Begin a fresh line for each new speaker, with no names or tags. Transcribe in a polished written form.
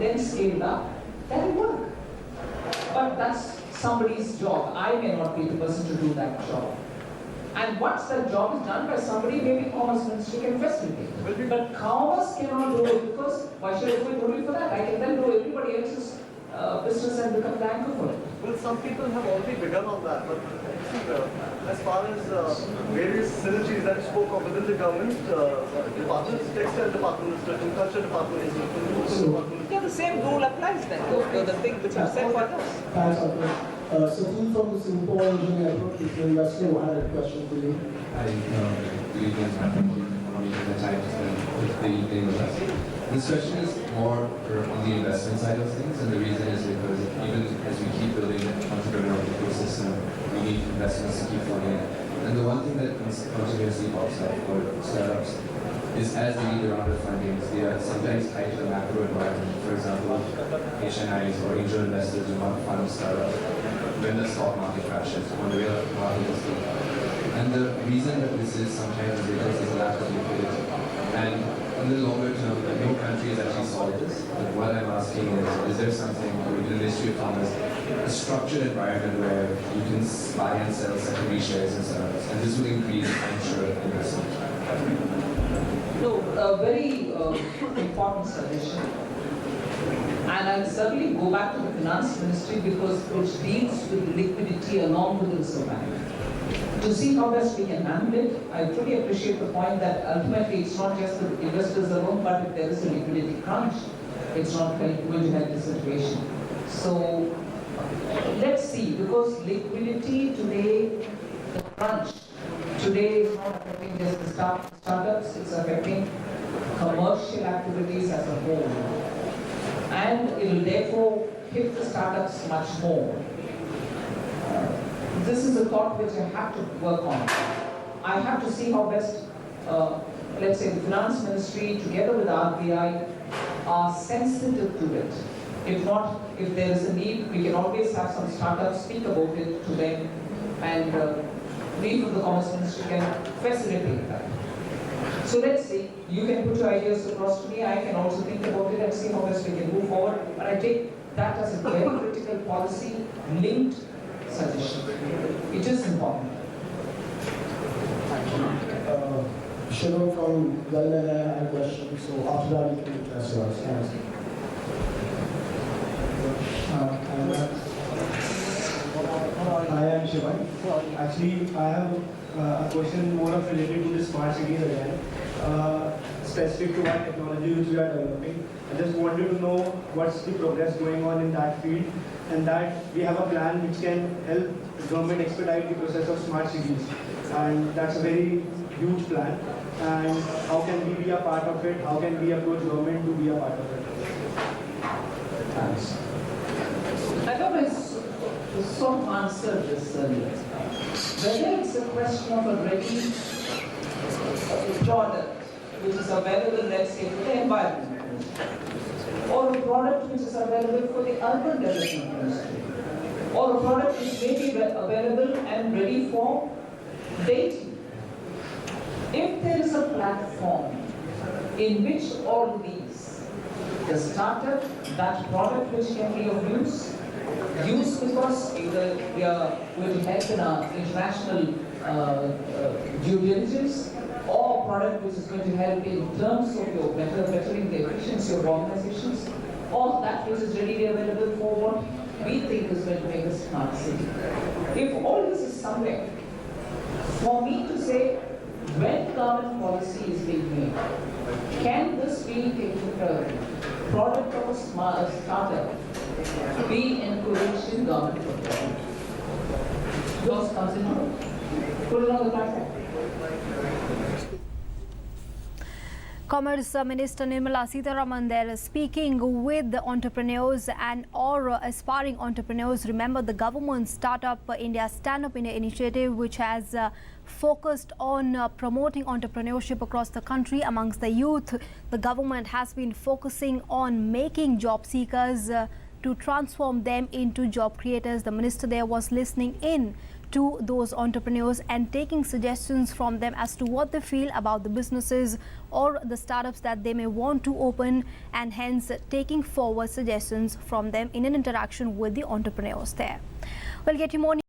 and then scaled up, that will work. But that's somebody's job. I may not be the person to do that job. And once that job is done by somebody, maybe Commerce Ministry can facilitate. But Commerce cannot do it because why should I do it only for that? I can then do everybody else's business and become the anchor for it.
Well, some people have already begun on that, but as far as various synergies that you spoke of within the government, departments, textile department, agriculture department,
Yeah, the same rule applies then to the thing which I've said for others.
Thanks, Arthur. Safi from the Singapore Engineer Investor had a question for you.
I believe in the time to spend with the evening with us. This question is more on the investment side of things, and the reason is because even as we keep building the entrepreneurial ecosystem, we need investments to keep flowing in. And the one thing that continuously pops up for startups is as they need a round of funding, they are sometimes tied to the macro environment. For example, HNIs or angel investors do not fund startups when the stock market crashes, when the real market is low. And the reason that this is sometimes is because there's a lack of liquidity. And in the longer term, no country has actually solved this. But what I'm asking is there something within the Ministry of Commerce, a structured environment where you can buy and sell secondary shares in startups, and this will increase, I'm sure, investment?
No, a very important suggestion. And I'll certainly go back to the Finance Ministry because which deals with liquidity along with the Reserve Bank. To see how best we can handle it, I truly appreciate the point that ultimately it's not just the investors alone, but if there is a liquidity crunch, it's not going to help the situation. So let's see, because liquidity today, the crunch today is not affecting just the startups, it's affecting commercial activities as a whole. And it will therefore hit the startups much more. This is a thought which I have to work on. I have to see how best, let's say the Finance Ministry together with RBI are sensitive to it. If not, if there is a need, we can always have some startups speak about it to them, and we from the Commerce Ministry can facilitate that. So let's see, you can put your ideas across to me, I can also think about it and see how best we can move forward. But I take that as a very critical policy linked suggestion. It is important.
Shivam from Galileo had a question, so after that you can address yours. Thanks.
I am Shivan. Actually, I have a question more of related to the smart cities again, specific to our technology which we are developing. I just wanted to know what's the progress going on in that field, and that we have a plan which can help the government expedite the process of smart cities. And that's a very huge plan. And how can we be a part of it? How can we approach government to be a part of it?
Thanks. I thought I sort of answered this earlier. Whether it's a question of a ready product which is available, let's say, for the environment industry, or a product which is available for the urban development industry, or a product which may be available and ready for dating. If there is a platform in which all these, the startup, that product which can be of use because either we are going to help in our international due diligence, or product which is going to help in terms of your bettering the efficiency of organizations, or that which is readily available for what we think is going to make a smart city. If all this is somewhere, for me to say, when government policy is being made, can this be a product of a smart startup be encouraged in government procurement? Those comes into it. Put it on the platform.
Commerce Minister Nirmala Sitharaman there speaking with the entrepreneurs and or aspiring entrepreneurs. Remember the government Startup India Stand Up India initiative, which has focused on promoting entrepreneurship across the country amongst the youth. The government has been focusing on making job seekers to transform them into job creators. The minister there was listening in to those entrepreneurs and taking suggestions from them as to what they feel about the businesses or the startups that they may want to open, and hence taking forward suggestions from them in an interaction with the entrepreneurs there. We'll get you more